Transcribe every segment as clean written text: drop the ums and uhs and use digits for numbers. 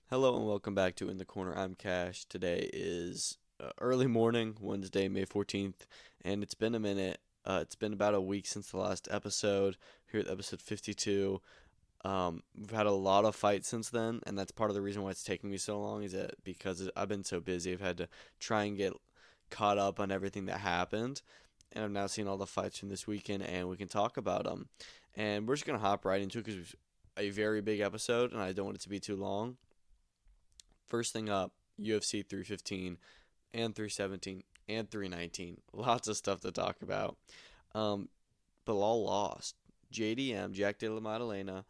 Hello and welcome back to In the Corner. I'm Cash. Today is early morning, Wednesday, May 14th, and it's been a minute. It's been about a week since the last episode, here at episode 52. We've had a lot of fights since then, and that's part of the reason why it's taking me so long, is that because I've been so busy. I've had to try and get caught up on everything that happened, and I've now seen all the fights from this weekend, and we can talk about them. And we're just going to hop right into it because it's a very big episode, and I don't want it to be too long. First thing up, UFC 315 and 317 and 319. Lots of stuff to talk about. Um, Belal lost. JDM, Jack Della Maddalena,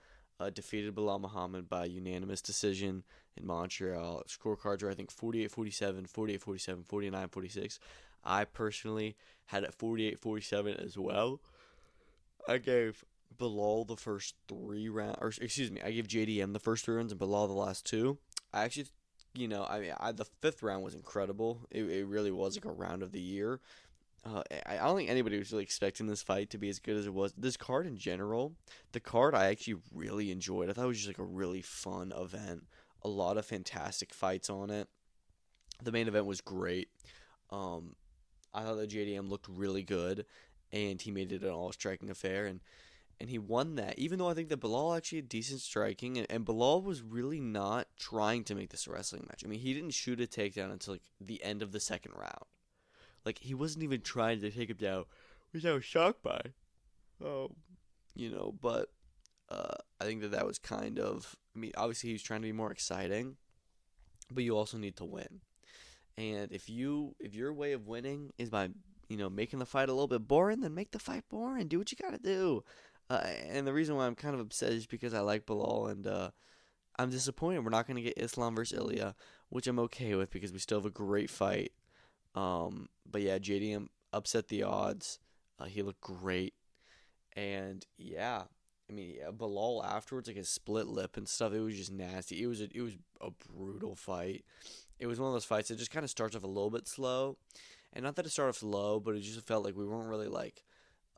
defeated Belal Muhammad by unanimous decision in Montreal. Scorecards are, I think, 48-47, 48-47, 49-46. I personally had it 48-47 as well. I gave Belal the first three rounds, or excuse me, I gave JDM the first three rounds and Belal the last two. I actually, the fifth round was incredible. It really was like a round of the year. I don't think anybody was really expecting this fight to be as good as it was. This card in general, the card I actually really enjoyed. I thought it was just like a really fun event. A lot of fantastic fights on it. The main event was great. Um, I thought that JDM looked really good, and he made it an all-striking affair. And he won that, even though I think that Bilal actually had decent striking, and Bilal was really not trying to make this a wrestling match. I mean, he didn't shoot a takedown until like the end of the second round. Like, he wasn't even trying to take him down, which I was shocked by. Oh, but I think that that was kind of. I mean, obviously he was trying to be more exciting, but you also need to win. And if your way of winning is by making the fight a little bit boring, then make the fight boring. Do what you gotta do. And the reason why I'm kind of upset is because I like Bilal, and I'm disappointed we're not gonna get Islam versus Ilia, which I'm okay with because we still have a great fight. But yeah, JDM upset the odds. He looked great, and yeah, I mean, yeah, Bilal afterwards, like his split lip and stuff, it was just nasty. It was a brutal fight. It was one of those fights that just kind of starts off a little bit slow, and not that it started off slow, but it just felt like we weren't really like,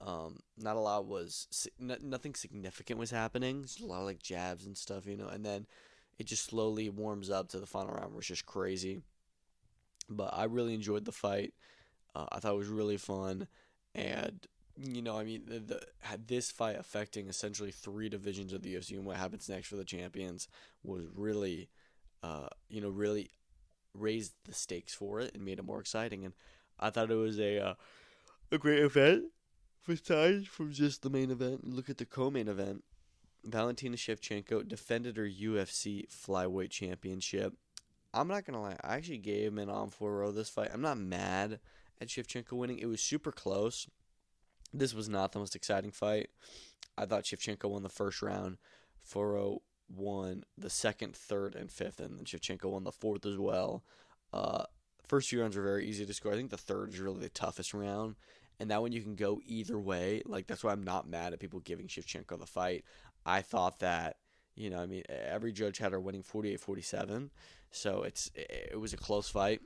not a lot was, nothing significant was happening. Just a lot of like jabs and stuff, and then it just slowly warms up to the final round, which is just crazy. But I really enjoyed the fight. I thought it was really fun, and I mean, had this fight affecting essentially three divisions of the UFC and what happens next for the champions was really, really raised the stakes for it and made it more exciting. And I thought it was a great event. Besides from just the main event, look at the co-main event. Valentina Shevchenko defended her UFC flyweight championship. I'm not gonna lie, I actually gave Manon Foro this fight. I'm not mad at Shevchenko winning. It was super close. This was not the most exciting fight. I thought Shevchenko won the first round. Foro won the second, third, and fifth, and then Shevchenko won the fourth as well. Uh, First few rounds were very easy to score. I think the third is really the toughest round, and that one you can go either way. Like, that's why I'm not mad at people giving Shevchenko the fight. I thought that, I mean, every judge had her winning 48-47, so it was a close fight.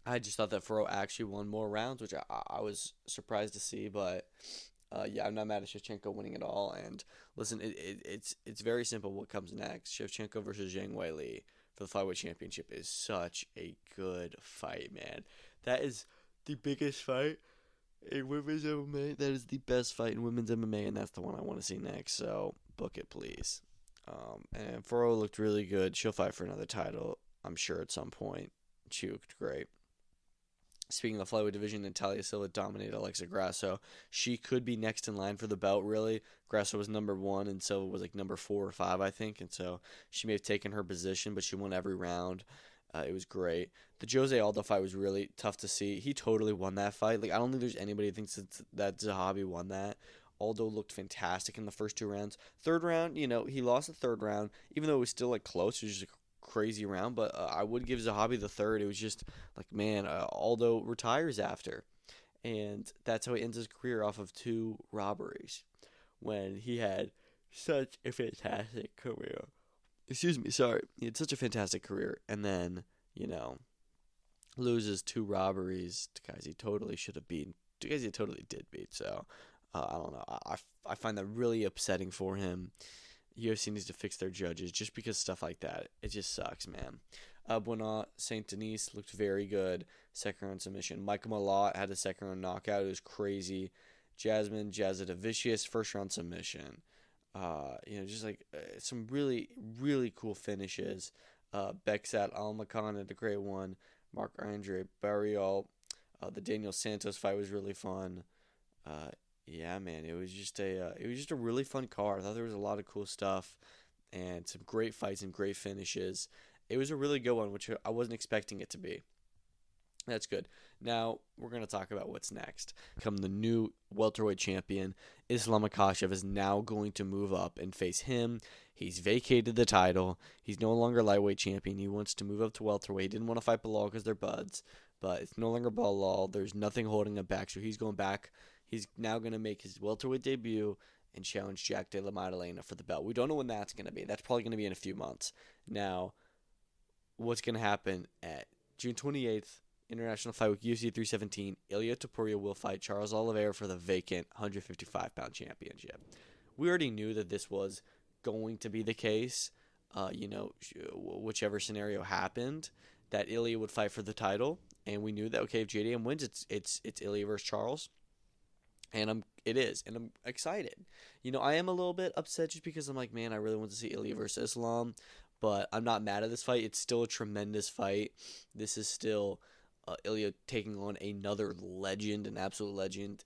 I just thought that Furo actually won more rounds, which I was surprised to see. But yeah, I'm not mad at Shevchenko winning it all. And listen, it's very simple. What comes next? Shevchenko versus Zhang Weili for the flyweight championship is such a good fight, man. That is the biggest fight in women's MMA. That is the best fight in women's MMA, and that's the one I want to see next. So book it, please. And Furo looked really good. She'll fight for another title, I'm sure, at some point. She looked great. Speaking of the flyweight division, Natalia Silva dominated Alexa Grasso. She could be next in line for the belt, really. Grasso was number one, and Silva was like number 4 or 5, I think. And so she may have taken her position, but she won every round. It was great. The Jose Aldo fight was really tough to see. He totally won that fight. Like, I don't think there's anybody who thinks that Zahabi won that. Aldo looked fantastic in the first two rounds. Third round, he lost the third round, even though it was still like close. It was just crazy round, but I would give Zahabi the third. It was just like, man, Aldo retires after, and that's how he ends his career, off of two robberies, when he had such a fantastic career. Excuse me, sorry. He had such a fantastic career, and then loses two robberies to guys he totally should have beaten. Two guys he totally did beat. So I don't know. I find that really upsetting for him. UFC needs to fix their judges just because stuff like that. It just sucks, man. Benoit Saint Denis looked very good. Second round submission. Michael Malott had a second round knockout. It was crazy. Jasmine Jazadavicius, first round submission. Just like some really, really cool finishes. Beksat Almakan had a great one. Marc Andre Barriol. The Daniel Santos fight was really fun. Yeah, man, it was just a really fun card. I thought there was a lot of cool stuff and some great fights and great finishes. It was a really good one, which I wasn't expecting it to be. That's good. Now we're going to talk about what's next. Come the new welterweight champion, Islam Makhachev is now going to move up and face him. He's vacated the title. He's no longer lightweight champion. He wants to move up to welterweight. He didn't want to fight Belal because they're buds, but it's no longer Belal. There's nothing holding him back, so he's going back. He's now going to make his welterweight debut and challenge Jack Della Maddalena for the belt. We don't know when that's going to be. That's probably going to be in a few months. Now, what's going to happen at June 28th, International Fight Week, UFC 317, Ilia Topuria will fight Charles Oliveira for the vacant 155-pound championship. We already knew that this was going to be the case, whichever scenario happened, that Ilia would fight for the title, and we knew that, okay, if JDM wins, it's Ilia versus Charles, and it is, and I'm excited. I am a little bit upset just because I'm like, man, I really want to see Ilia versus Islam, but I'm not mad at this fight. It's still a tremendous fight. This is still Ilia taking on another legend, an absolute legend,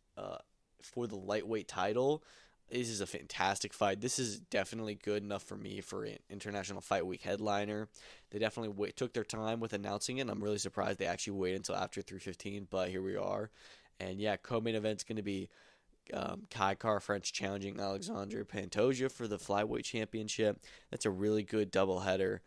for the lightweight title. This is a fantastic fight. This is definitely good enough for me for an International Fight Week headliner. They definitely took their time with announcing it. I'm really surprised they actually waited until after 315, but here we are. And yeah, co-main event's going to be Kai Kara-France challenging Alexandre Pantoja for the flyweight championship. That's a really good doubleheader.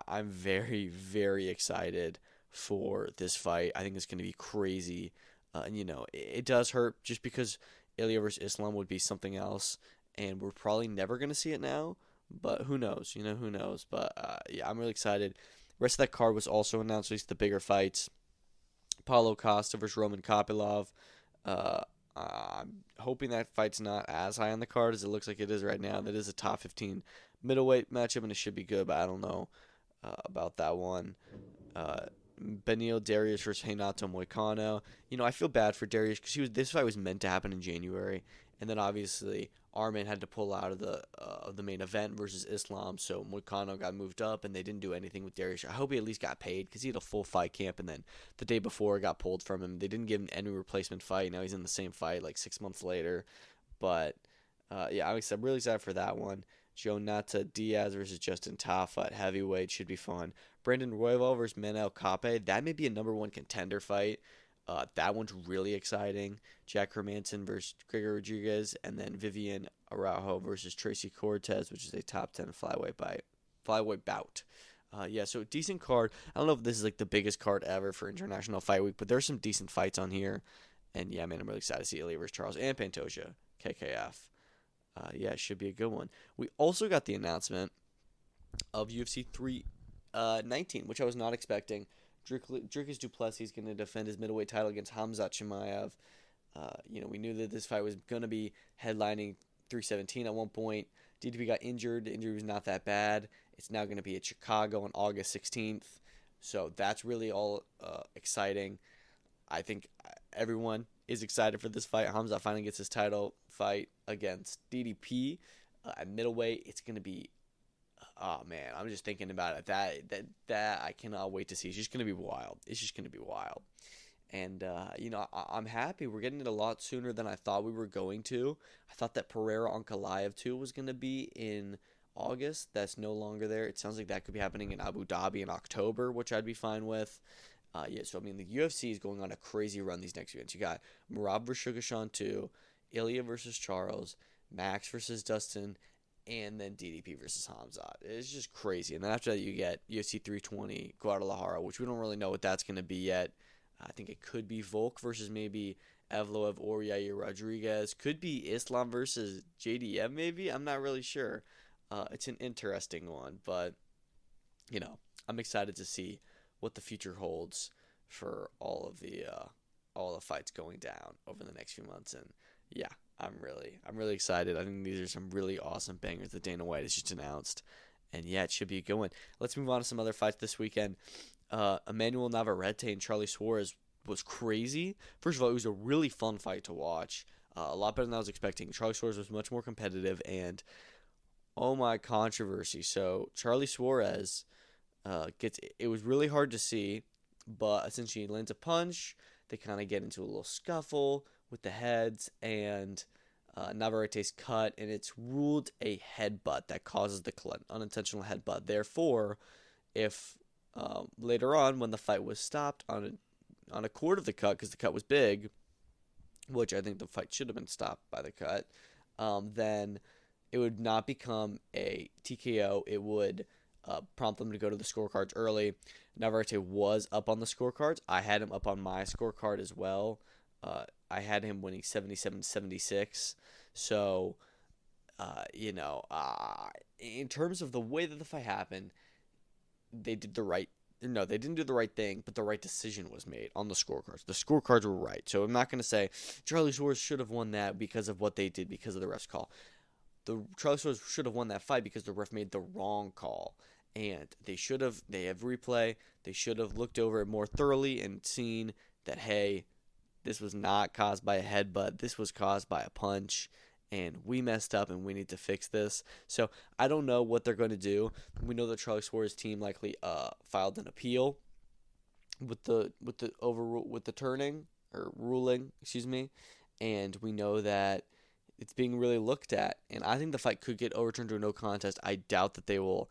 I'm very, very excited for this fight. I think it's going to be crazy. It does hurt just because Ilia versus Islam would be something else, and we're probably never going to see it now, but who knows? Who knows? But yeah, I'm really excited. The rest of that card was also announced, at least the bigger fights. Paulo Costa versus Roman Kopylov. I'm hoping that fight's not as high on the card as it looks like it is right now. That is a top 15 middleweight matchup, and it should be good, but I don't know about that one. Benil Darius versus Renato Moicano. I feel bad for Darius because this fight was meant to happen in January, and then obviously Arman had to pull out of the main event versus Islam, so Moicano got moved up, and they didn't do anything with Darius. I hope he at least got paid because he had a full fight camp, and then the day before it got pulled from him. They didn't give him any replacement fight. Now he's in the same fight like 6 months later, but yeah, I'm really excited for that one. Jonata Diaz versus Justin Tafa at heavyweight should be fun. Brandon Royval versus Manel Kape. That may be a number one contender fight. That one's really exciting. Jack Hermanson versus Gregor Rodriguez, and then Vivian Araujo versus Tracy Cortez, which is a top 10 flyweight bout. Yeah, so decent card. I don't know if this is like the biggest card ever for International Fight Week, but there's some decent fights on here. And yeah, man, I'm really excited to see Ilia versus Charles and Pantoja, KKF. Yeah, it should be a good one. We also got the announcement of UFC 319, which I was not expecting. Dricus du Plessis is going to defend his middleweight title against Khamzat Chimaev. We knew that this fight was going to be headlining 317 at one point. DDP got injured. The injury was not that bad. It's now going to be at Chicago on August 16th. So that's really all exciting. I think everyone is excited for this fight. Khamzat finally gets his title fight against DDP at middleweight. It's going to be, oh man, I'm just thinking about it. That I cannot wait to see. It's just going to be wild. It's just going to be wild. And, I'm happy. We're getting it a lot sooner than I thought we were going to. I thought that Pereira Ankalaev 2 was going to be in August. That's no longer there. It sounds like that could be happening in Abu Dhabi in October, which I'd be fine with. So the UFC is going on a crazy run these next events. You got Merab versus Sugarshan 2, Ilia versus Charles, Max versus Dustin, and then DDP versus Khamzat. It's just crazy. And then after that, you get UFC 320 Guadalajara, which we don't really know what that's going to be yet. I think it could be Volk versus maybe Evloev or Yair Rodriguez. Could be Islam versus JDM maybe. I'm not really sure. It's an interesting one, but I'm excited to see what the future holds for all the fights going down over the next few months. And yeah, I'm really excited. I think these are some really awesome bangers that Dana White has just announced. And yeah, it should be a good one. Let's move on to some other fights this weekend. Emanuel Navarrete and Charly Suarez was crazy. First of all, it was a really fun fight to watch. A lot better than I was expecting. Charly Suarez was much more competitive, and oh my controversy. So Charly Suarez gets it was really hard to see, but essentially he lands a punch. They kind of get into a little scuffle with the heads, and Navarrete's cut, and it's ruled a headbutt that causes the unintentional headbutt. Therefore, if later on when the fight was stopped on a quarter of the cut because the cut was big, which I think the fight should have been stopped by the cut, then it would not become a TKO. It would prompt them to go to the scorecards early. Navarrete was up on the scorecards. I had him up on my scorecard as well. I had him winning 77-76. So, in terms of the way that the fight happened, they didn't do the right thing, but the right decision was made on the scorecards. The scorecards were right. So I'm not going to say Charly Suarez should have won that because of what they did because of the ref's call. Charly Suarez should have won that fight because the ref made the wrong call. And they have replay. They should have looked over it more thoroughly and seen that, hey, this was not caused by a headbutt. This was caused by a punch. And we messed up, and we need to fix this. So I don't know what they're going to do. We know the Charly Suarez team likely filed an appeal with the ruling, and we know that it's being really looked at. And I think the fight could get overturned to a no contest. I doubt that they will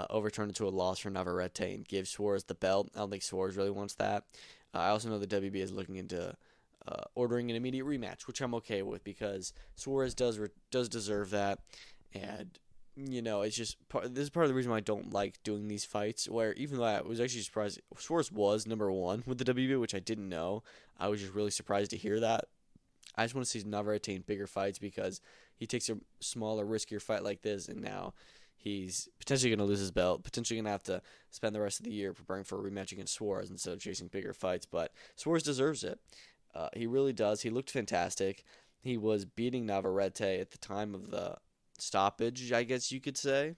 overturn it to a loss for Navarrete and give Suarez the belt. I don't think Suarez really wants that. I also know the WB is looking into ordering an immediate rematch, which I'm okay with because Suarez does deserve that, and it's just this is part of the reason why I don't like doing these fights. Where even though I was actually surprised Suarez was number one with the WB, which I didn't know, I was just really surprised to hear that. I just want to see Navarrete in bigger fights because he takes a smaller, riskier fight like this, and now he's potentially going to lose his belt, potentially going to have to spend the rest of the year preparing for a rematch against Suarez instead of chasing bigger fights. But Suarez deserves it. He really does. He looked fantastic. He was beating Navarrete at the time of the stoppage, I guess you could say.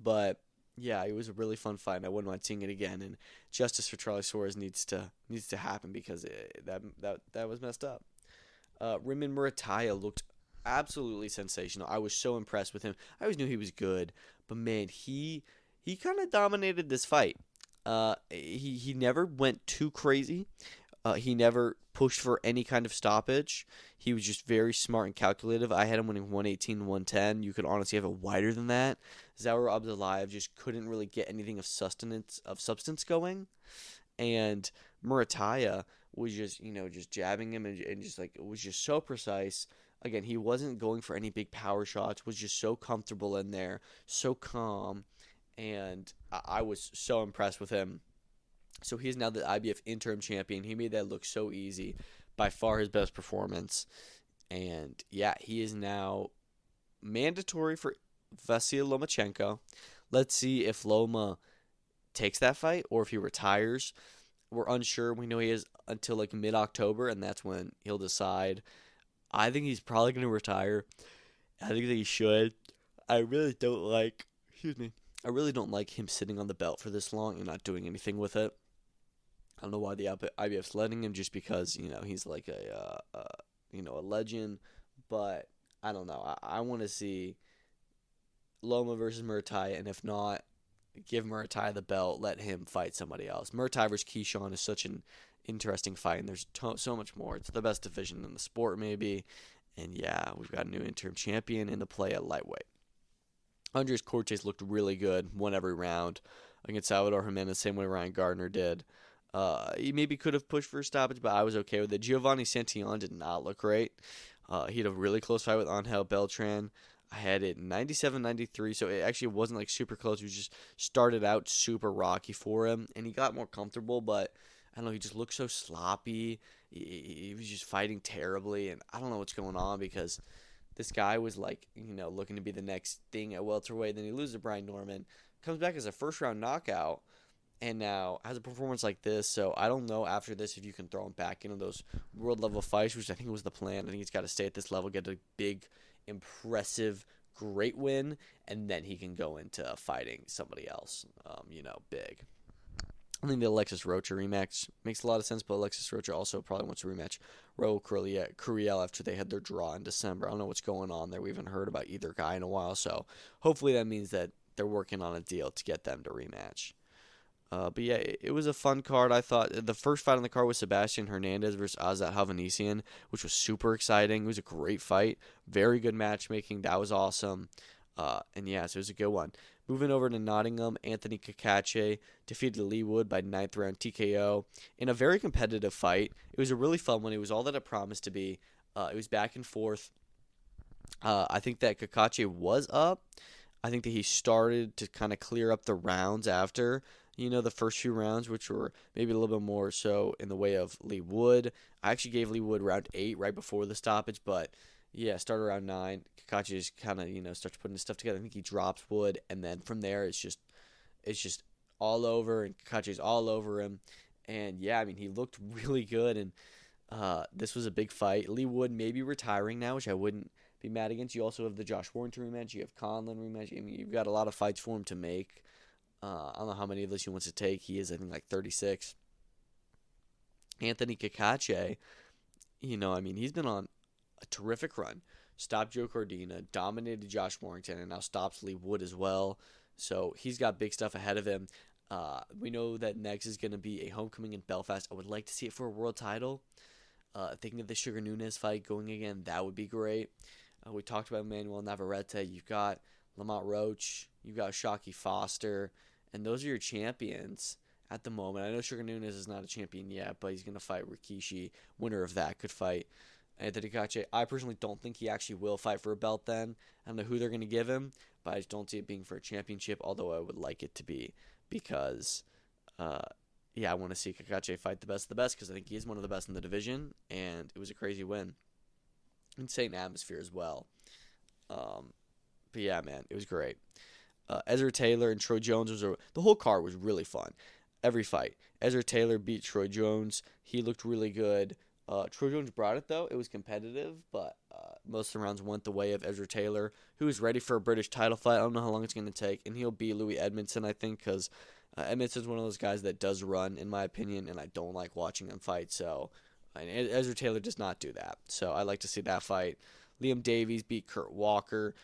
But yeah, it was a really fun fight, and I wouldn't mind seeing it again. And justice for Charly Suarez needs to happen because that was messed up. Rimman Murataya looked absolutely sensational. I was so impressed with him. I always knew he was good, but man, he kind of dominated this fight. He never went too crazy. He never pushed for any kind of stoppage. He was just very smart and calculative. I had him winning 118-110. You could honestly have it wider than that. Zaur Abdullayev just couldn't really get anything of substance going. And Murataya was just jabbing him and just like it was just so precise. Again, he wasn't going for any big power shots. Was just so comfortable in there, so calm, and I was so impressed with him. So he is now the IBF interim champion. He made that look so easy. By far his best performance. And yeah, he is now mandatory for Vasyl Lomachenko. Let's see if Loma takes that fight or if he retires. We're unsure. We know he is until like mid-October, and that's when he'll decide. I think he's probably going to retire. I think that he should. I really don't like him sitting on the belt for this long and not doing anything with it. I don't know why the IBF's letting him, just because he's like a legend, but I don't know. I want to see Loma versus Murataya, and if not, give Murataya the belt, let him fight somebody else. Murataya versus Keyshawn is such an interesting fight, and there's so much more. It's the best division in the sport, maybe, and yeah, we've got a new interim champion in the play at lightweight. Andres Cortes looked really good, won every round against Salvador Jimenez, same way Ryan Gardner did. He maybe could have pushed for a stoppage, but I was okay with it. Giovanni Santillon did not look great. He had a really close fight with Angel Beltran. I had it 97-93, so it actually wasn't like super close. It just started out super rocky for him, and he got more comfortable, but I don't know, he just looked so sloppy. He was just fighting terribly, and I don't know what's going on because this guy was like, looking to be the next thing at welterweight. Then he loses to Brian Norman, comes back as a first-round knockout, and now has a performance like this. So I don't know after this if you can throw him back into those world level fights, which I think was the plan. I think he's got to stay at this level, get a big, impressive, great win, and then he can go into fighting somebody else, big. I think the Alexis Rocha rematch makes a lot of sense, but Alexis Rocha also probably wants to rematch Raul Curiel after they had their draw in December. I don't know what's going on there. We haven't heard about either guy in a while, so hopefully that means that they're working on a deal to get them to rematch. But yeah, it was a fun card. I thought the first fight on the card was Sebastian Hernandez versus Azat Havanesian, which was super exciting. It was a great fight. Very good matchmaking. That was awesome. And yeah, so it was a good one. Moving over to Nottingham, Anthony Cacace defeated Leigh Wood by 9th round TKO in a very competitive fight. It was a really fun one. It was all that it promised to be. It was back and forth. I think that Cacace was up. I think that he started to kind of clear up the rounds after, the first few rounds, which were maybe a little bit more so in the way of Leigh Wood. I actually gave Leigh Wood round 8 right before the stoppage, but yeah, started around 9. Cacace just kind of, starts putting his stuff together. I think he drops Wood, and then from there it's just all over, and Cacace's all over him. And yeah, I mean, he looked really good, and this was a big fight. Leigh Wood may be retiring now, which I wouldn't be mad against. You also have the Josh Warrington rematch. You have Conlon rematch. I mean, you've got a lot of fights for him to make. I don't know how many of those he wants to take. He is, I think, like 36. Anthony Cacace, he's been on a terrific run. Stopped Joe Cordina, dominated Josh Warrington, and now stops Leigh Wood as well. So he's got big stuff ahead of him. We know that next is going to be a homecoming in Belfast. I would like to see it for a world title. Thinking of the Sugar Nunes fight going again, that would be great. We talked about Emanuel Navarrete. You've got Lamont Roach. You've got Shockey Foster. And those are your champions at the moment. I know Sugar Nunes is not a champion yet, but he's going to fight Rikishi. Winner of that could fight Anthony Cacace. I personally don't think he actually will fight for a belt then. I don't know who they're going to give him, but I just don't see it being for a championship, although I would like it to be because, I want to see Cacace fight the best of the best because I think he is one of the best in the division, and it was a crazy win. Insane atmosphere as well. But yeah, man, it was great. Ezra Taylor and Troy Jones the whole card was really fun. Every fight. Ezra Taylor beat Troy Jones. He looked really good. Troy Jones brought it, though. It was competitive, but most of the rounds went the way of Ezra Taylor, who is ready for a British title fight. I don't know how long it's going to take, and he'll beat Louis Edmondson, I think, because Edmondson's one of those guys that does run, in my opinion, and I don't like watching him fight, so and Ezra Taylor does not do that, so I like to see that fight. Liam Davies beat Kurt Walker.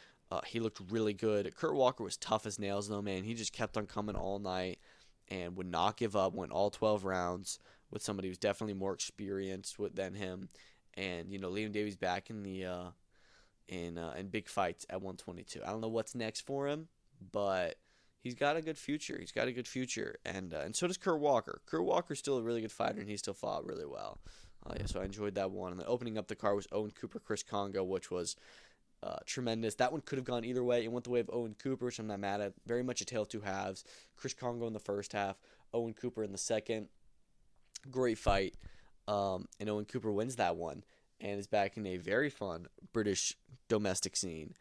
He looked really good. Kurt Walker was tough as nails, though, man. He just kept on coming all night and would not give up, went all 12 rounds with somebody who's definitely more experienced than him. And, Liam Davies back in the in big fights at 122. I don't know what's next for him, but he's got a good future. And so does Kurt Walker. Kurt Walker's still a really good fighter, and he still fought really well. So I enjoyed that one. And then opening up the card was Owen Cooper, Chris Kongo, which was tremendous. That one could have gone either way. It went the way of Owen Cooper, which I'm not mad at. Very much a tale of two halves. Chris Kongo in the first half, Owen Cooper in the second. Great fight. And Owen Cooper wins that one and is back in a very fun British domestic scene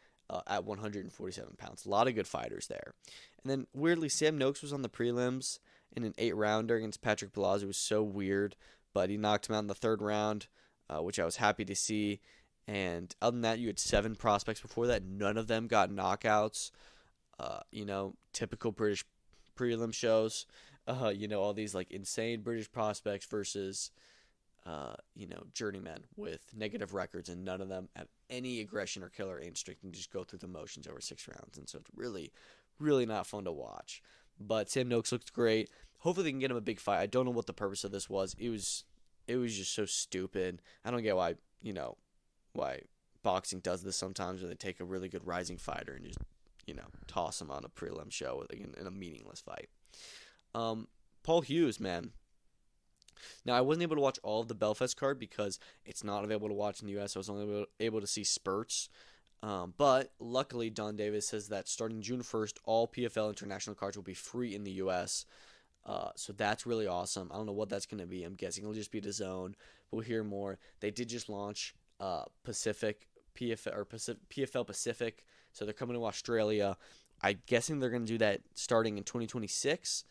at 147 pounds. A lot of good fighters there. And then, weirdly, Sam Noakes was on the prelims in an 8-rounder against Patrick Blas. It was so weird, but he knocked him out in the third round, which I was happy to see. And other than that, you had 7 prospects before that. None of them got knockouts. Typical British prelim shows. All these like insane British prospects versus, journeymen with negative records, and none of them have any aggression or killer instinct and just go through the motions over 6 rounds. And so it's really, really not fun to watch. But Sam Noakes looked great. Hopefully they can get him a big fight. I don't know what the purpose of this was. It was just so stupid. I don't get why boxing does this sometimes, where they take a really good rising fighter and just, toss him on a prelim show in a meaningless fight. Paul Hughes, man. Now, I wasn't able to watch all of the Belfast card because it's not available to watch in the U.S. I was only able to see spurts. But luckily, Don Davis says that starting June 1st, all PFL international cards will be free in the U.S. So that's really awesome. I don't know what that's going to be. I'm guessing it'll just be DAZN. We'll hear more. They did just launch PFL Pacific. So they're coming to Australia. I'm guessing they're going to do that starting in 2026.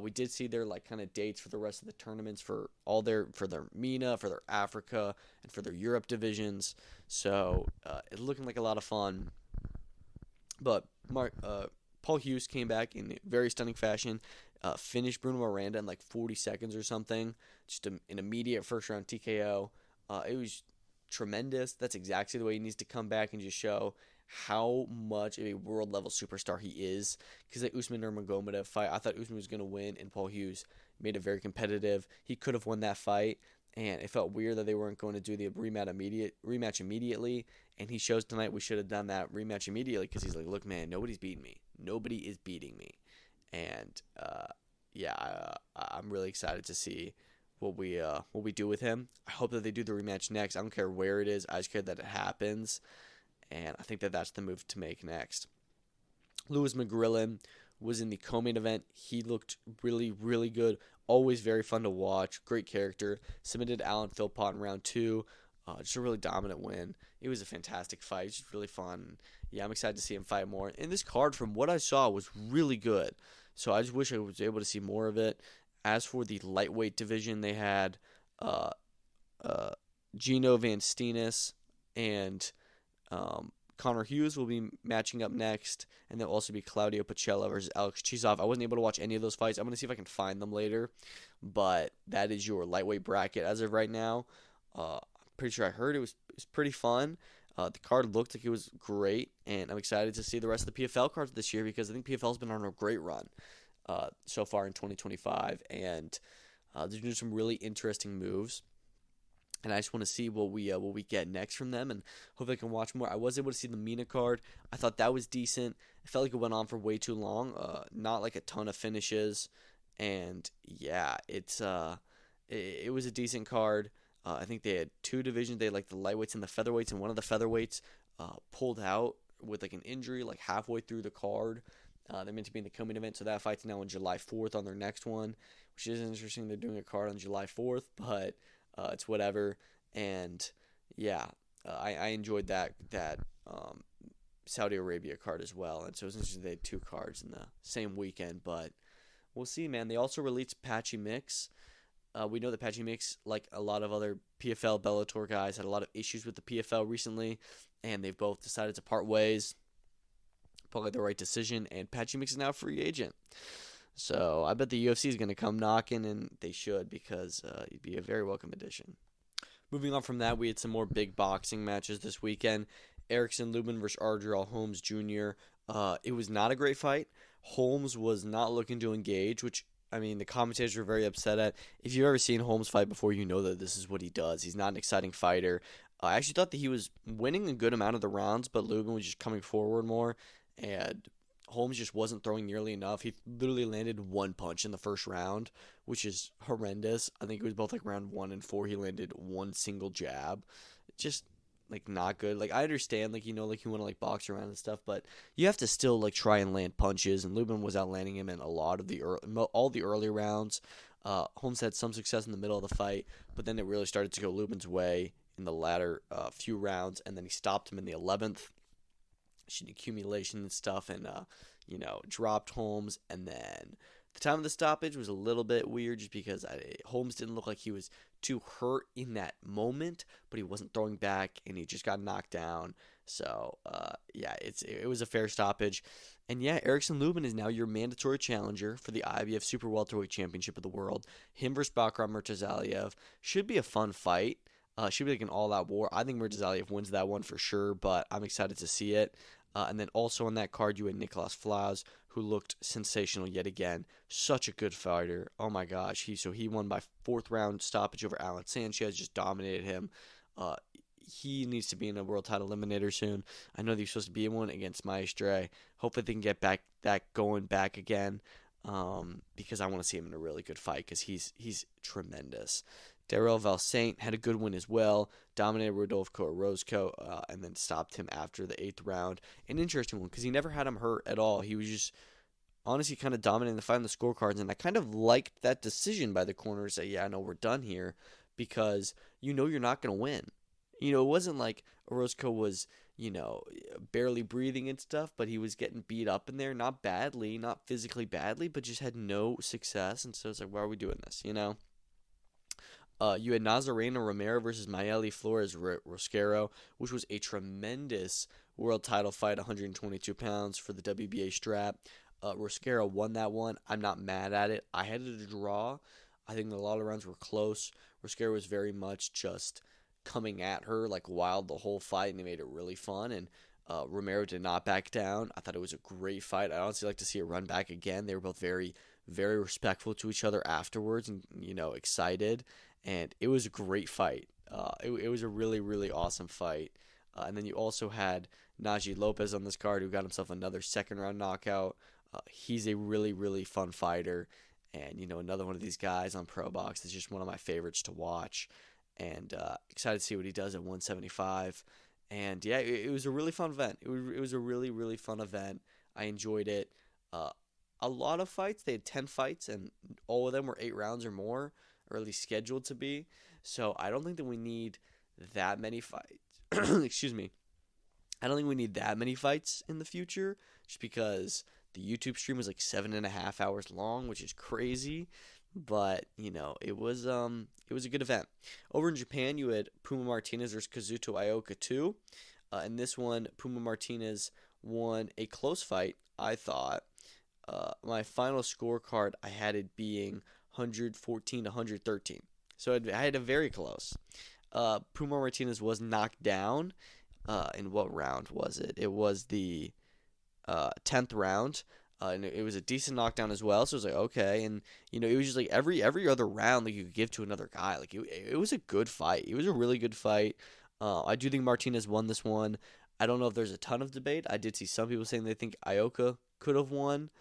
We did see their like kind of dates for the rest of the tournaments for their MENA, for their Africa, and for their Europe divisions. So it's looking like a lot of fun. But Paul Hughes came back in very stunning fashion, finished Bruno Miranda in like 40 seconds or something, just an immediate first round TKO. It was tremendous. That's exactly the way he needs to come back and just show how much of a world level superstar he is. Because the Usman Nurmagomedov fight, I thought Usman was going to win, and Paul Hughes made it very competitive. He could have won that fight, and it felt weird that they weren't going to do the rematch immediately. And he shows tonight we should have done that rematch immediately, because he's like, look, man, nobody's beating me. Nobody is beating me. And I'm really excited to see what we do with him. I hope that they do the rematch next. I don't care where it is. I just care that it happens. And I think that that's the move to make next. Lewis McGrillen was in the co-main event. He looked really, really good. Always very fun to watch. Great character. Submitted Alan Philpott in round 2. Just a really dominant win. It was a fantastic fight. It's just really fun. Yeah, I'm excited to see him fight more. And this card, from what I saw, was really good. So I just wish I was able to see more of it. As for the lightweight division, they had Gino Van Steenis and Connor Hughes will be matching up next, and there'll also be Claudio Pachella versus Alex Chizov. I wasn't able to watch any of those fights. I'm going to see if I can find them later, but that is your lightweight bracket as of right now. I'm pretty sure I heard it was pretty fun. The card looked like it was great, and I'm excited to see the rest of the PFL cards this year, because I think PFL's been on a great run so far in 2025, and they're doing some really interesting moves. And I just want to see what we get next from them, and hopefully I can watch more. I was able to see the MENA card. I thought that was decent. It felt like it went on for way too long. Not like a ton of finishes, and yeah, it was a decent card. I think they had 2 divisions. They had like the lightweights and the featherweights, and one of the featherweights pulled out with like an injury like halfway through the card. They're meant to be in the coming event, so that fight's now on July 4th on their next one, which is interesting. They're doing a card on July 4th, but it's whatever. And yeah, I enjoyed that Saudi Arabia card as well. And so it was interesting they had 2 cards in the same weekend, but we'll see, man. They also released Patchy Mix. We know that Patchy Mix, like a lot of other PFL Bellator guys, had a lot of issues with the PFL recently, and they've both decided to part ways. Probably the right decision, and Patchy Mix is now a free agent. So I bet the UFC is going to come knocking, and they should, because he'd be a very welcome addition. Moving on from that, we had some more big boxing matches this weekend. Erickson Lubin versus Ardrell Holmes Jr. It was not a great fight. Holmes was not looking to engage, which, I mean, the commentators were very upset at. If you've ever seen Holmes fight before, you know that this is what he does. He's not an exciting fighter. I actually thought that he was winning a good amount of the rounds, but Lubin was just coming forward more, and Holmes just wasn't throwing nearly enough. He literally landed 1 punch in the first round, which is horrendous. I think it was both like round 1 and 4. He landed 1 single jab. Just like not good. Like I understand, like, you know, like you want to like box around and stuff, but you have to still like try and land punches. And Lubin was outlanding him in a lot of all the early rounds. Holmes had some success in the middle of the fight, but then it really started to go Lubin's way in the latter few rounds, and then he stopped him in the 11th. Accumulation and stuff, and dropped Holmes. And then the time of the stoppage was a little bit weird, just because Holmes didn't look like he was too hurt in that moment, but he wasn't throwing back, and he just got knocked down. So it was a fair stoppage. And yeah, Erickson Lubin is now your mandatory challenger for the IBF Super Welterweight Championship of the World. Him versus Bakram Murtazaliev should be a fun fight. Should be like an all-out war. I think Murtazaliev wins that one for sure, but I'm excited to see it. And then also on that card, you had Nicolas Flaz, who looked sensational yet again. Such a good fighter. Oh my gosh. He won by 4th round stoppage over Alan Sanchez, just dominated him. He needs to be in a world title eliminator soon. I know that he's supposed to be in one against Maestre. Hopefully they can get that going back again, because I want to see him in a really good fight, because he's tremendous. Darrell Valsaint had a good win as well, dominated Rodolfo Orozco, and then stopped him after the 8th round. An interesting one, because he never had him hurt at all. He was just honestly kind of dominating the fight on the scorecards, and I kind of liked that decision by the corner to say, yeah, I know we're done here, because you know you're not going to win. it wasn't like Orozco was, barely breathing and stuff, but he was getting beat up in there, not badly, not physically badly, but just had no success. And so it's like, why are we doing this? You had Nazareno Romero versus Maeli Flores Rosquero, which was a tremendous world title fight, 122 pounds for the WBA strap. Rosquero won that one. I'm not mad at it. I had it a draw. I think a lot of rounds were close. Rosquero was very much just coming at her like wild the whole fight, and it made it really fun. And Romero did not back down. I thought it was a great fight. I'd honestly like to see it run back again. They were both very, very respectful to each other afterwards and, excited. And it was a great fight. It was a really, really awesome fight. And then you also had Najee Lopez on this card, who got himself another second-round knockout. He's a really, really fun fighter. And, another one of these guys on Pro Box is just one of my favorites to watch. And excited to see what he does at 175. And, yeah, it was a really fun event. It was a really, really fun event. I enjoyed it. A lot of fights. They had 10 fights, and all of them were 8 rounds or more, or at least scheduled to be. So I don't think that we need that many fights. Excuse me. I don't think we need that many fights in the future, just because the YouTube stream was like 7.5 hours long, which is crazy. But, it was a good event. Over in Japan, you had Puma Martinez versus Kazuto Ioka 2. In this one, Puma Martinez won a close fight, I thought. My final scorecard, I had it being 114 to 113. So I had a very close. Puma Martinez was knocked down. In what round was it? It was the 10th round. And it was a decent knockdown as well. So it was like, okay. And, it was just like every other round that you could give to another guy. Like, it was a good fight. It was a really good fight. I do think Martinez won this one. I don't know if there's a ton of debate. I did see some people saying they think Ioka could have won,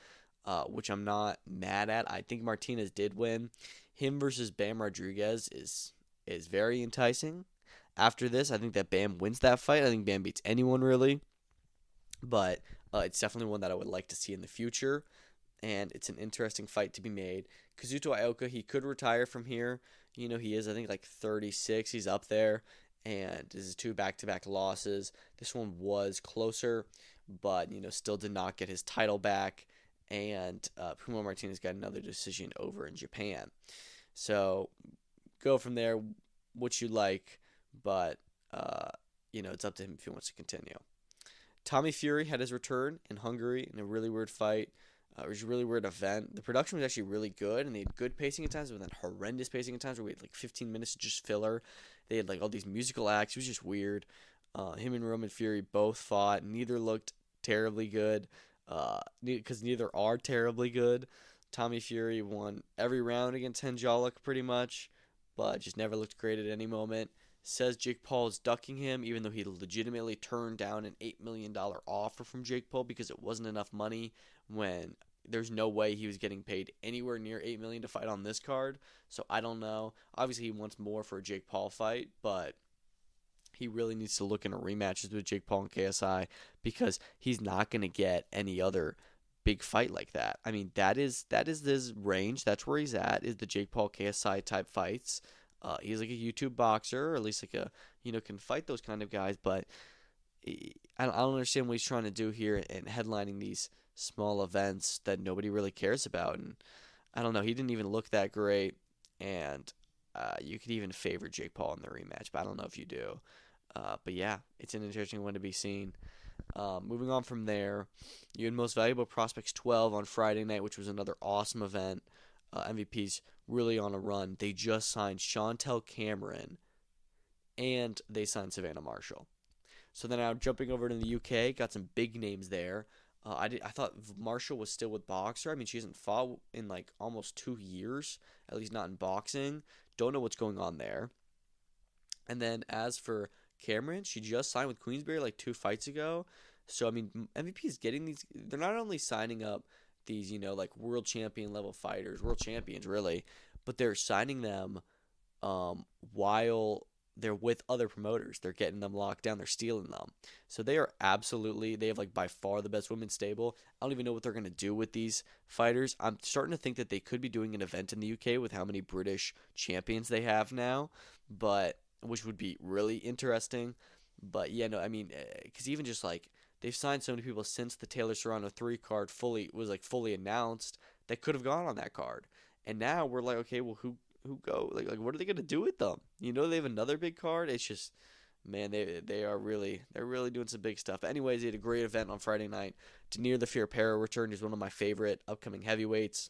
which I'm not mad at. I think Martinez did win. Him versus Bam Rodriguez is very enticing. After this, I think that Bam wins that fight. I think Bam beats anyone, really. But it's definitely one that I would like to see in the future. And it's an interesting fight to be made. Kazuto Ioka, he could retire from here. He is, I think, like 36. He's up there. And this is 2 back-to-back losses. This one was closer, but, still did not get his title back. And Puma Martinez got another decision over in Japan. So go from there, what you like. But, it's up to him if he wants to continue. Tommy Fury had his return in Hungary in a really weird fight. It was a really weird event. The production was actually really good, and they had good pacing at times, but then horrendous pacing at times where we had like 15 minutes of just filler. They had like all these musical acts. It was just weird. Him and Roman Fury both fought. Neither looked terribly good, because neither are terribly good. Tommy Fury won every round against Henjaluk pretty much, but just never looked great at any moment. Says Jake Paul is ducking him, even though he legitimately turned down an $8 million offer from Jake Paul because it wasn't enough money, when there's no way he was getting paid anywhere near $8 million to fight on this card. So I don't know. Obviously, he wants more for a Jake Paul fight, but he really needs to look into rematches with Jake Paul and KSI, because he's not going to get any other big fight like that. I mean, that is his range. That's where he's at, is the Jake Paul KSI type fights. He's like a YouTube boxer, or at least like can fight those kind of guys. But I don't understand what he's trying to do here and headlining these small events that nobody really cares about. And I don't know. He didn't even look that great. And you could even favor Jake Paul in the rematch, but I don't know if you do. But yeah, it's an interesting one to be seen. Moving on from there, you had Most Valuable Prospects 12 on Friday night, which was another awesome event. MVP's really on a run. They just signed Chantel Cameron, and they signed Savannah Marshall. So then now jumping over to the UK, got some big names there. I thought Marshall was still with Boxer. I mean, she hasn't fought in like almost 2 years, at least not in boxing. Don't know what's going on there. And then as for Cameron, she just signed with Queensberry like 2 fights ago. So, I mean, MVP is getting these. They're not only signing up these, like world champion level fighters, world champions really, but they're signing them while they're with other promoters. They're getting them locked down. They're stealing them. So they are they have like by far the best women's stable. I don't even know what they're going to do with these fighters. I'm starting to think that they could be doing an event in the UK with how many British champions they have now. But which would be really interesting. But yeah, no, I mean, because even just like they've signed so many people since the Taylor Serrano 3 card fully announced that could have gone on that card, and now we're like, okay, well, who go like what are they gonna do with them? They have another big card. It's just, man, they're really doing some big stuff. Anyways, they had a great event on Friday night. Denir the Fear Pero returned. He's one of my favorite upcoming heavyweights,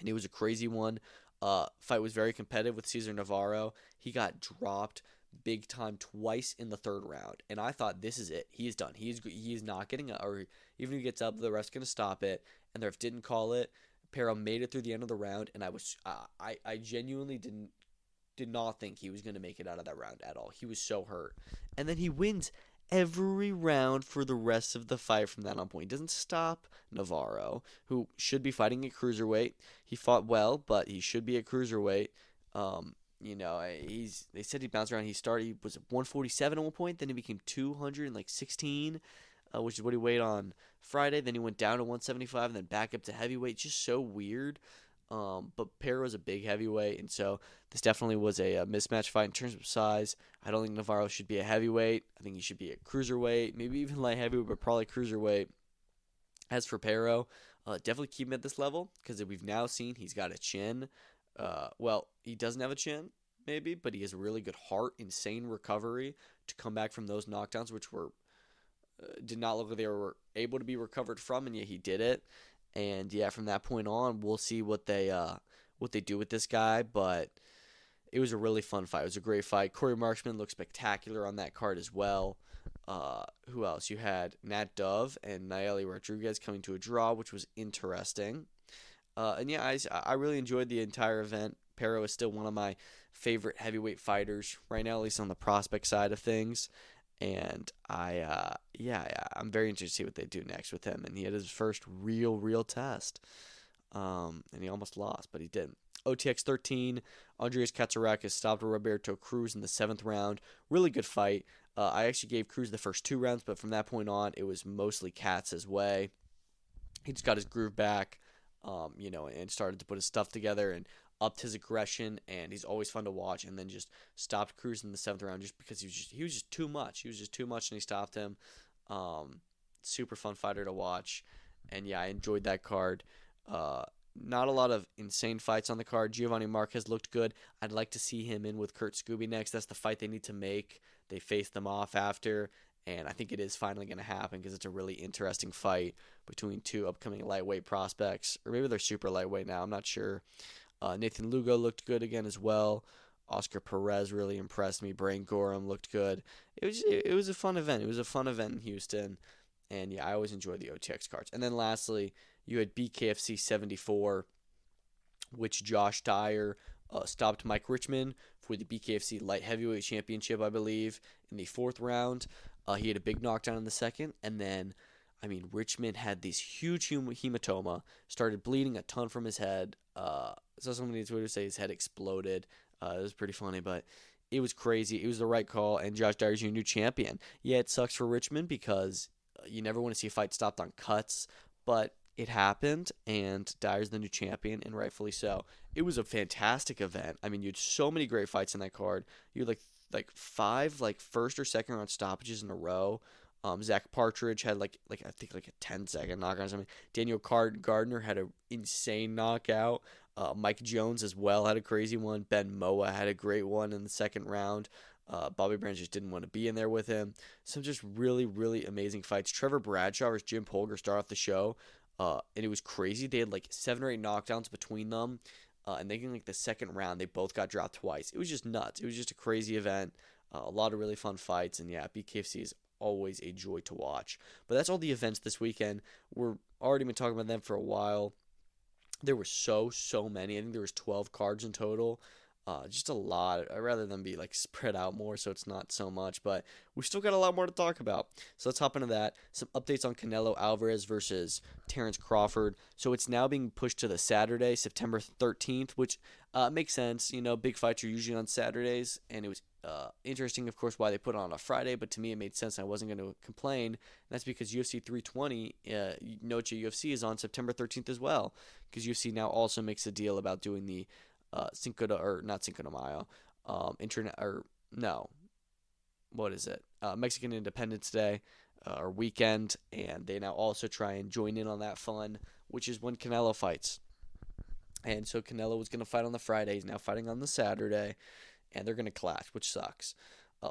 and it was a crazy one. Fight was very competitive with Cesar Navarro. He got dropped big time twice in the third round, and I thought, this is it. He's done. He's not getting up, or even if he gets up, the ref's gonna stop it. And the ref didn't call it. Pero made it through the end of the round, and I genuinely did not think he was going to make it out of that round at all. He was so hurt. And then he wins every round for the rest of the fight from that on point. He doesn't stop Navarro, who should be fighting at cruiserweight. He fought well, but he should be at cruiserweight. They said he bounced around. He was at 147 at one point, then he became 216, which is what he weighed on Friday. Then he went down to 175 and then back up to heavyweight. Just so weird. But Pero is a big heavyweight, and so this definitely was a mismatch fight in terms of size. I don't think Navarro should be a heavyweight. I think he should be a cruiserweight, maybe even light heavyweight, but probably cruiserweight. As for Pero, definitely keep him at this level, because we've now seen he's got a chin. Well, he doesn't have a chin, maybe, but he has a really good heart, insane recovery to come back from those knockdowns, which did not look like they were able to be recovered from, and yet he did it. And yeah, from that point on, we'll see what they do with this guy. But it was a really fun fight. It was a great fight. Corey Marksman looked spectacular on that card as well. Who else? You had Nat Dove and Naeli Rodriguez coming to a draw, which was interesting. And yeah, I really enjoyed the entire event. Pero is still one of my favorite heavyweight fighters right now, at least on the prospect side of things. And I'm very interested to see what they do next with him. And he had his first real test. And he almost lost, but he didn't. OTX 13, Andreas Katsarakis stopped Roberto Cruz in the 7th round. Really good fight. I actually gave Cruz the first 2 rounds, but from that point on, it was mostly Katz's way. He just got his groove back, and started to put his stuff together and upped his aggression, and he's always fun to watch. And then just stopped Cruz in the 7th round just because he was just too much. He was just too much, and he stopped him. Super fun fighter to watch, and yeah, I enjoyed that card. Not a lot of insane fights on the card. Giovanni Marquez looked good. I'd like to see him in with Kurt Scooby next. That's the fight they need to make. They face them off after, and I think it is finally going to happen because it's a really interesting fight between 2 upcoming lightweight prospects, or maybe they're super lightweight now. I'm not sure. Nathan Lugo looked good again as well. Oscar Perez really impressed me. Brain Gorham looked good. It was a fun event. It was a fun event in Houston. And yeah, I always enjoy the OTX cards. And then lastly, you had BKFC 74, which Josh Dyer stopped Mike Richmond for the BKFC Light Heavyweight Championship, I believe, in the 4th round. He had a big knockdown in the 2nd. And then, Richmond had these huge hematoma, started bleeding a ton from his head. Saw somebody on Twitter say his head exploded. It was pretty funny, but it was crazy. It was the right call, and Josh Dyer's your new champion. Yeah, it sucks for Richmond because you never want to see a fight stopped on cuts, but it happened, and Dyer's the new champion, and rightfully so. It was a fantastic event. You had so many great fights in that card. You had like 5 first or second round stoppages in a row. Zach Partridge had I think a 10-second knockout or something. Daniel Gardner had an insane knockout. Mike Jones as well had a crazy one. Ben Moa had a great one in the 2nd round. Bobby Brown just didn't want to be in there with him. Some just really, really amazing fights. Trevor Bradshaw versus Jim Polgar started off the show, and it was crazy. They had 7 or 8 knockdowns between them, and then in the 2nd round, they both got dropped twice. It was just nuts. It was just a crazy event. A lot of really fun fights, and yeah, BKFC is always a joy to watch. But that's all the events this weekend. We're already been talking about them for a while. There were so many. I think there was 12 cards in total. Just a lot. I'd rather them be spread out more so it's not so much, but we've still got a lot more to talk about. So let's hop into that. Some updates on Canelo Alvarez versus Terence Crawford. So it's now being pushed to the Saturday, September 13th, which makes sense. Big fights are usually on Saturdays, and it was interesting, of course, why they put it on a Friday, but to me it made sense. I wasn't going to complain. And that's because UFC 320, Noche UFC, is on September 13th as well, because UFC now also makes a deal about doing the not Cinco de Mayo, no, what is it? Mexican Independence Day or weekend, and they now also try and join in on that fun, which is when Canelo fights. And so Canelo was going to fight on the Friday. He's now fighting on the Saturday, and they're going to clash, which sucks.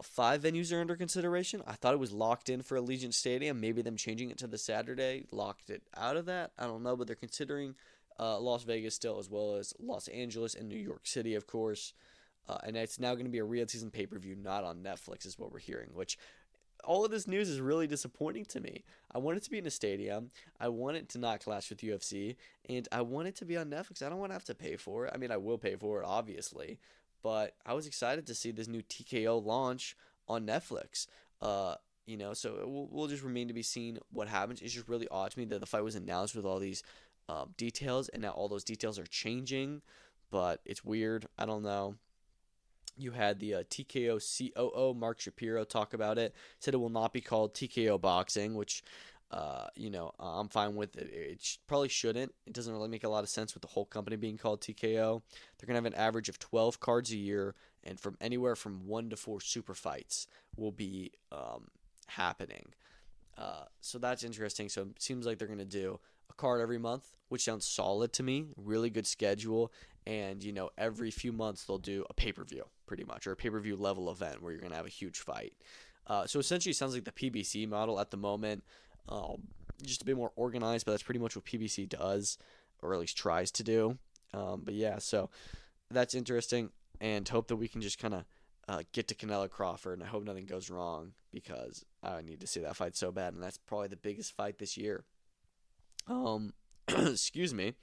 5 venues are under consideration. I thought it was locked in for Allegiant Stadium. Maybe them changing it to the Saturday locked it out of that. I don't know, but they're considering Las Vegas still, as well as Los Angeles and New York City, of course. And it's now going to be a real season pay-per-view, not on Netflix, is what we're hearing, which all of this news is really disappointing to me. I want it to be in a stadium. I want it to not clash with UFC, and I want it to be on Netflix. I don't want to have to pay for it. I mean, I will pay for it, obviously, but I was excited to see this new TKO launch on Netflix. So we'll just remain to be seen what happens. It's just really odd to me that the fight was announced with all these details, and now all those details are changing, but it's weird. I don't know. You had the TKO COO, Mark Shapiro, talk about it. Said it will not be called TKO Boxing, which, I'm fine with. It probably shouldn't. It doesn't really make a lot of sense with the whole company being called TKO. They're going to have an average of 12 cards a year, and from anywhere from 1 to 4 super fights will be happening. So that's interesting. So it seems like they're going to do a card every month, which sounds solid to me. Really good schedule. And, every few months they'll do a pay-per-view, pretty much, or a pay-per-view level event where you're going to have a huge fight. So essentially it sounds like the PBC model at the moment, just a bit more organized, but that's pretty much what PBC does, or at least tries to do. But yeah, so that's interesting, and hope that we can just kind of get to Canelo Crawford, and I hope nothing goes wrong, because I need to see that fight so bad, and that's probably the biggest fight this year. Excuse me.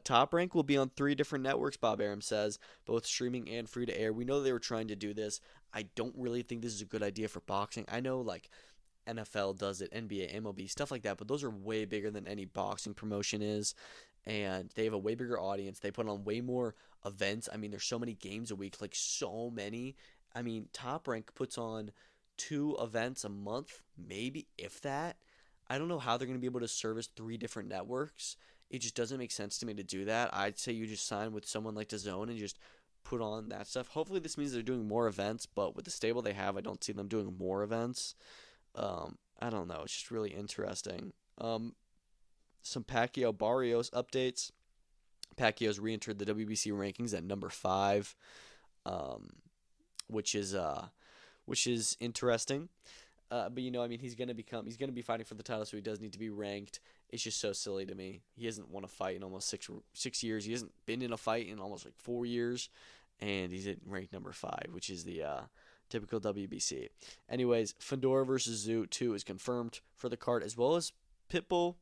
Top Rank will be on 3 different networks, Bob Arum says, both streaming and free to air. We know they were trying to do this. I don't really think this is a good idea for boxing. I know, like, NFL does it, NBA, MLB, stuff like that, but those are way bigger than any boxing promotion is, and they have a way bigger audience. They put on way more events. I mean, there's so many games a week, like so many. I mean, Top Rank puts on 2 events a month, maybe, if that. I don't know how they're going to be able to service 3 different networks. It just doesn't make sense to me to do that. I'd say you just sign with someone like DAZN and just put on that stuff. Hopefully this means they're doing more events, but with the stable they have, I don't see them doing more events. I don't know. It's just really interesting. Some Pacquiao Barrios updates. Pacquiao's re-entered the WBC rankings at number 5, which is interesting. But he's gonna be fighting for the title, so he does need to be ranked. It's just so silly to me. He hasn't won a fight in almost six years. He hasn't been in a fight in almost 4 years, and he's at ranked number 5, which is the typical WBC. Anyways, Fedor versus Zoot 2 is confirmed for the card, as well as Pitbull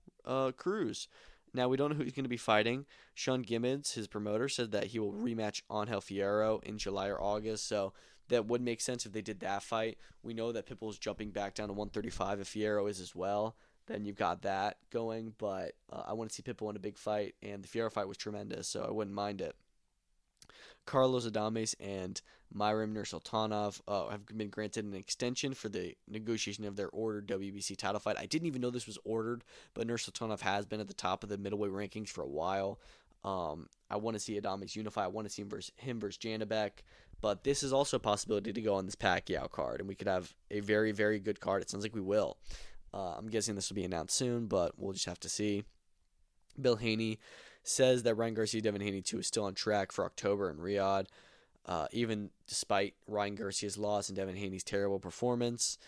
Cruz. Now, we don't know who he's going to be fighting. Sean Gibbons, his promoter, said that he will rematch Angel Fierro in July or August, so that would make sense if they did that fight. We know that Pitbull's jumping back down to 135 if Fierro is as well. Then you've got that going, but I want to see Pitbull in a big fight, and the Fierro fight was tremendous, so I wouldn't mind it. Carlos Adames and Myrim Nursultanov have been granted an extension for the negotiation of their ordered WBC title fight. I didn't even know this was ordered, but Nursultanov has been at the top of the middleweight rankings for a while. I want to see Adames unify. I want to see him versus Janibek. But this is also a possibility to go on this Pacquiao card, and we could have a very, very good card. It sounds like we will. I'm guessing this will be announced soon, but we'll just have to see. Bill Haney says that Ryan Garcia Devin Haney 2 is still on track for October in Riyadh, even despite Ryan Garcia's loss and Devin Haney's terrible performance.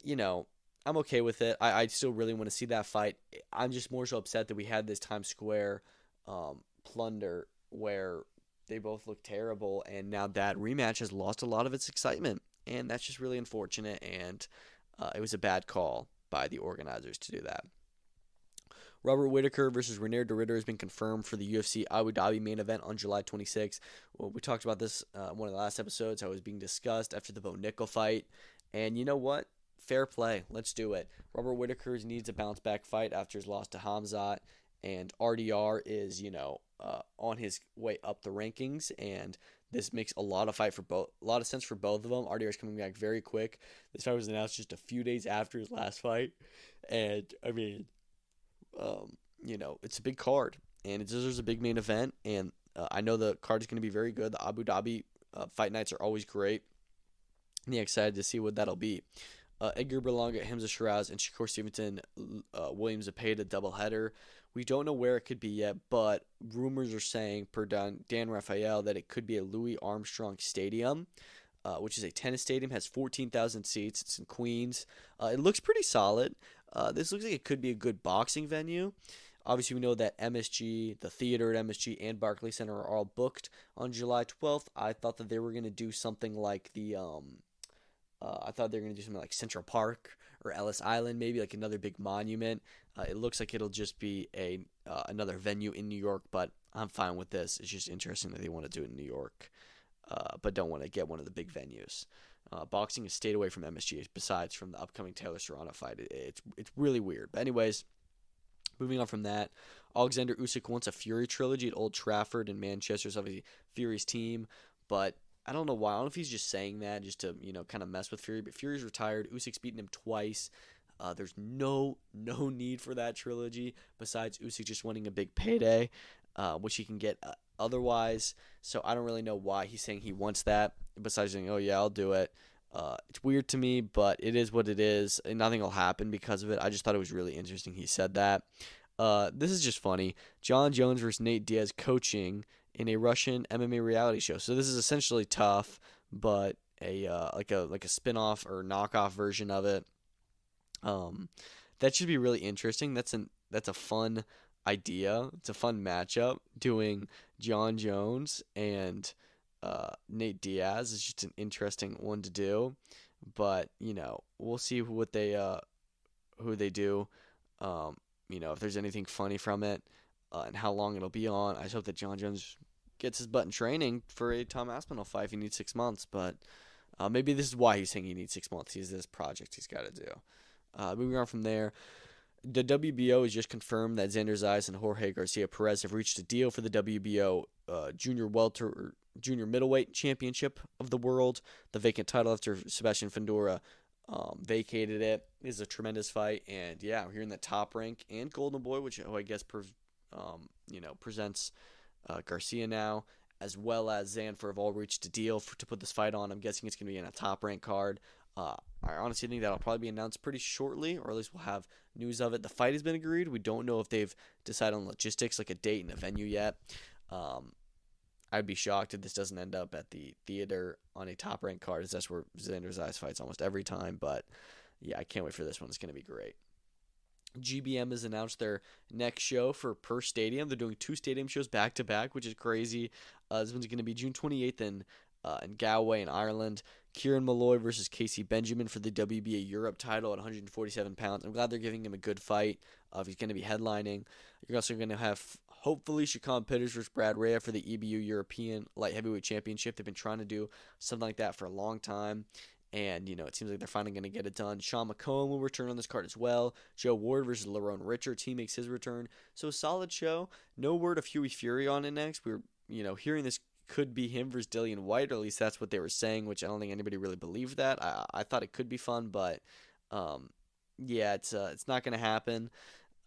I'm okay with it. I still really want to see that fight. I'm just more so upset that we had this Times Square plunder where they both look terrible, and now that rematch has lost a lot of its excitement, and that's just really unfortunate, and it was a bad call by the organizers to do that. Robert Whittaker versus Reinier de Ridder has been confirmed for the UFC Abu Dhabi main event on July 26th. Well, we talked about this in one of the last episodes, how it was being discussed after the Bo Nickel fight, and you know what? Fair play. Let's do it. Robert Whittaker needs a bounce-back fight after his loss to Khamzat, and RDR is, on his way up the rankings, and this makes a lot of sense for both of them. RDR is coming back very quick. This fight was announced just a few days after his last fight, and it's a big card, and it deserves a big main event, and I know the card is going to be very good. The Abu Dhabi fight nights are always great, And yeah, excited to see what that'll be. Edgar Berlanga, Khamzat Chimaev, and Shakur Stevenson, Williams Zepeda doubleheader. We don't know where it could be yet, but rumors are saying, per Dan Raphael, that it could be a Louis Armstrong Stadium, which is a tennis stadium, has 14,000 seats. It's in Queens. It looks pretty solid. This looks like it could be a good boxing venue. Obviously, we know that MSG, the theater at MSG, and Barclays Center are all booked on July 12th. I thought that they were going to do something like I thought they were going to do something like Central Park or Ellis Island, maybe like another big monument. It looks like it'll just be another venue in New York, but I'm fine with this. It's just interesting that they want to do it in New York, but don't want to get one of the big venues. Boxing has stayed away from MSG besides from the upcoming Taylor Serrano fight. It's really weird. But anyways, moving on from that, Alexander Usyk wants a Fury trilogy at Old Trafford in Manchester. It's obviously Fury's team, but I don't know why. I don't know if he's just saying that just to kind of mess with Fury. But Fury's retired. Usyk's beaten him twice. There's no need for that trilogy besides Usyk just winning a big payday, which he can get otherwise. So I don't really know why he's saying he wants that. Besides saying, "Oh yeah, I'll do it." It's weird to me, but it is what it is. And nothing will happen because of it. I just thought it was really interesting he said that. This is just funny. John Jones versus Nate Diaz coaching in a Russian MMA reality show. So this is essentially Tough, but like a spin-off or knockoff version of it. That should be really interesting. That's a fun idea. It's a fun matchup. Doing John Jones and Nate Diaz is just an interesting one to do. But we'll see who they do. If there's anything funny from it, and how long it'll be on. I just hope that John Jones gets his butt in training for a Tom Aspinall fight if he needs 6 months. But maybe this is why he's saying he needs 6 months. He has this project he's got to do. Moving on from there, the WBO has just confirmed that Xander Zayas and Jorge Garcia Perez have reached a deal for the WBO junior middleweight championship of the world, the vacant title after Sebastian Fundora vacated it. It is a tremendous fight, and yeah, we're here in the Top Rank and Golden Boy, which I guess presents Garcia now, as well as Zanfer have all reached a deal to put this fight on. I'm guessing it's going to be in a Top Rank card. I honestly think that'll probably be announced pretty shortly, or at least we'll have news of it. The fight has been agreed. We don't know if they've decided on logistics, like a date and a venue yet. I'd be shocked if this doesn't end up at the theater on a Top Rank card, as that's where Xander Zayas fights almost every time. But yeah, I can't wait for this one. It's going to be great. GBM has announced their next show for Per Stadium. They're doing 2 stadium shows back to back, which is crazy. This one's going to be June 28th in Galway in Ireland. Kieran Malloy versus Casey Benjamin for the WBA Europe title at 147 pounds. I'm glad they're giving him a good fight. If he's going to be headlining. You're also going to have, hopefully, Shakan Pitters versus Brad Rea for the EBU European Light Heavyweight Championship. They've been trying to do something like that for a long time. And, it seems like they're finally going to get it done. Sean McComb will return on this card as well. Joe Ward versus Lerone Richards. He makes his return. So a solid show. No word of Huey Fury on it next. We're, hearing this could be him versus Dillian White, or at least that's what they were saying, which I don't think anybody really believed that. I thought it could be fun, but yeah, it's not going to happen,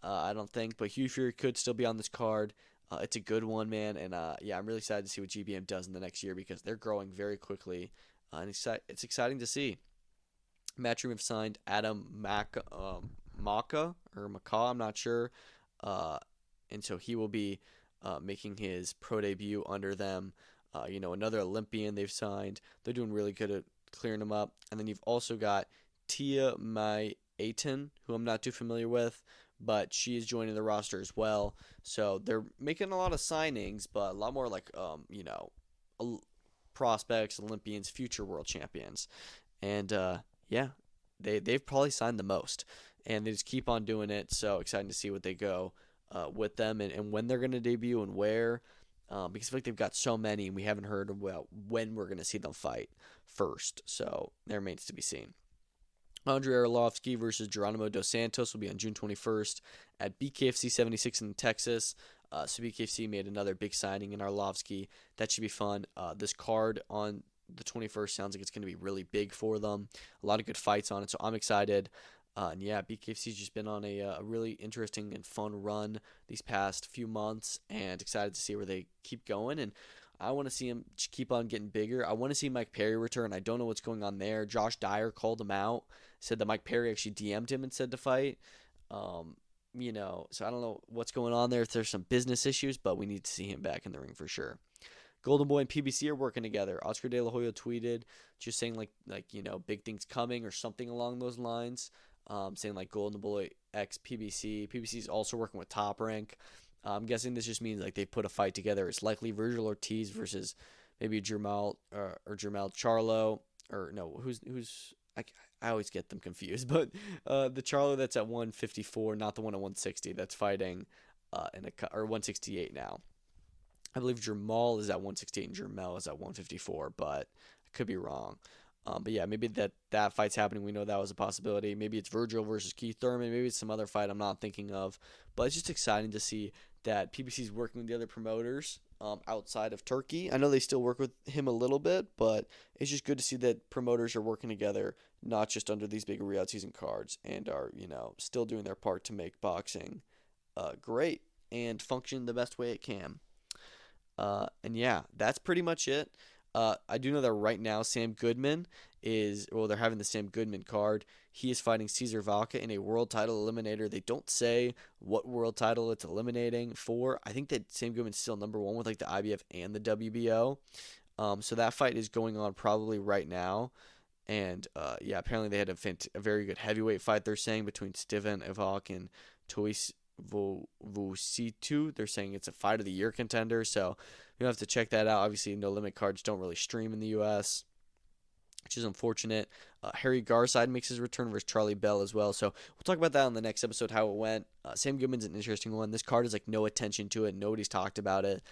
I don't think. But Huey Fury could still be on this card. It's a good one, man, and yeah, I'm really excited to see what GBM does in the next year because they're growing very quickly, and it's exciting to see. Matchroom have signed Adam Maka, I'm not sure, and so he will be making his pro debut under them. Another Olympian they've signed. They're doing really good at clearing them up. And then you've also got Tia Mai Aiton, who I'm not too familiar with, but she is joining the roster as well. So they're making a lot of signings, but a lot more like, prospects, Olympians, future world champions. And, yeah, they've probably signed the most. And they just keep on doing it. So exciting to see what they go with them and when they're going to debut and where. Because I feel like they've got so many and we haven't heard about when we're going to see them fight first. So that remains to be seen. Andrei Arlovsky versus Geronimo Dos Santos will be on June 21st at BKFC 76 in Texas. So BKFC made another big signing in Arlovsky. That should be fun. This card on the 21st sounds like it's going to be really big for them. A lot of good fights on it, so I'm excited. And yeah, BKFC's just been on a really interesting and fun run these past few months, and excited to see where they keep going. And I want to see him keep on getting bigger. I want to see Mike Perry return. I don't know what's going on there. Josh Dyer called him out, said that Mike Perry actually DM'd him and said to fight. Um, so I don't know what's going on there, if there's some business issues, but we need to see him back in the ring for sure. Golden Boy and PBC are working together. Oscar De La Hoya tweeted just saying big things coming or something along those lines. Saying like Golden Boy X PBC. PBC is also working with Top Rank. I'm guessing this just means like they put a fight together. It's likely Virgil Ortiz versus maybe Jermall or Jermall Charlo, or no, who's I always get them confused, but the Charlo that's at 154, not the one at 160 that's fighting or 168 now. I believe Jermall is at 168 and Jermell is at 154, but I could be wrong. But yeah, maybe that fight's happening. We know that was a possibility. Maybe it's Virgil versus Keith Thurman. Maybe it's some other fight I'm not thinking of. But it's just exciting to see that PBC is working with the other promoters outside of Turkey. I know they still work with him a little bit, but it's just good to see that promoters are working together, not just under these big out-season cards, and are still doing their part to make boxing great and function the best way it can. And yeah, that's pretty much it. I do know that right now Sam Goodman they're having the Sam Goodman card. He is fighting Cesar Vaca in a world title eliminator. They don't say what world title it's eliminating for. I think that Sam Goodman's still number one with like the IBF and the WBO. So that fight is going on probably right now. And apparently they had a very good heavyweight fight, they're saying, between Steven Evok and Tois Vusitu. They're saying it's a fight of the year contender, so you'll have to check that out. Obviously, No Limit cards don't really stream in the U.S., which is unfortunate. Harry Garside makes his return versus Charlie Bell as well, so we'll talk about that on the next episode, how it went. Sam Goodman's an interesting one. This card is like no attention to it. Nobody's talked about it.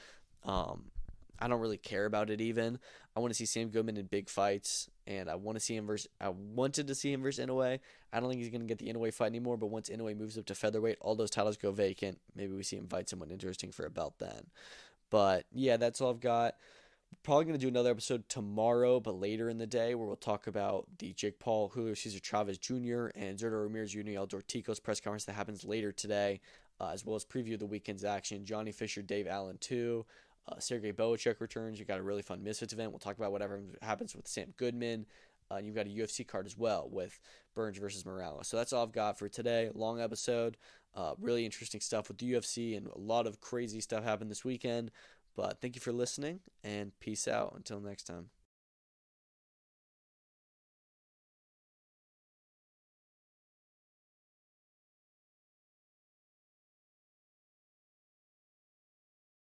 I don't really care about it even. I want to see Sam Goodman in big fights, and I wanted to see him versus Inoue. I don't think he's going to get the Inoue fight anymore, but once Inoue moves up to featherweight, all those titles go vacant. Maybe we see him fight someone interesting for a belt then. But yeah, that's all I've got. Probably going to do another episode tomorrow, but later in the day, where we'll talk about the Jake Paul, Julio Cesar Chavez Jr., and Zurdo Ramirez Jr. El Dortico's press conference that happens later today, as well as preview the weekend's action. Johnny Fisher, Dave Allen, too. Sergey Boacek returns. You've got a really fun Misfits event. We'll talk about whatever happens with Sam Goodman. And you've got a UFC card as well with Burns versus Morales. So that's all I've got for today. Long episode. Really interesting stuff with the UFC, and a lot of crazy stuff happened this weekend. But thank you for listening, and peace out. Until next time.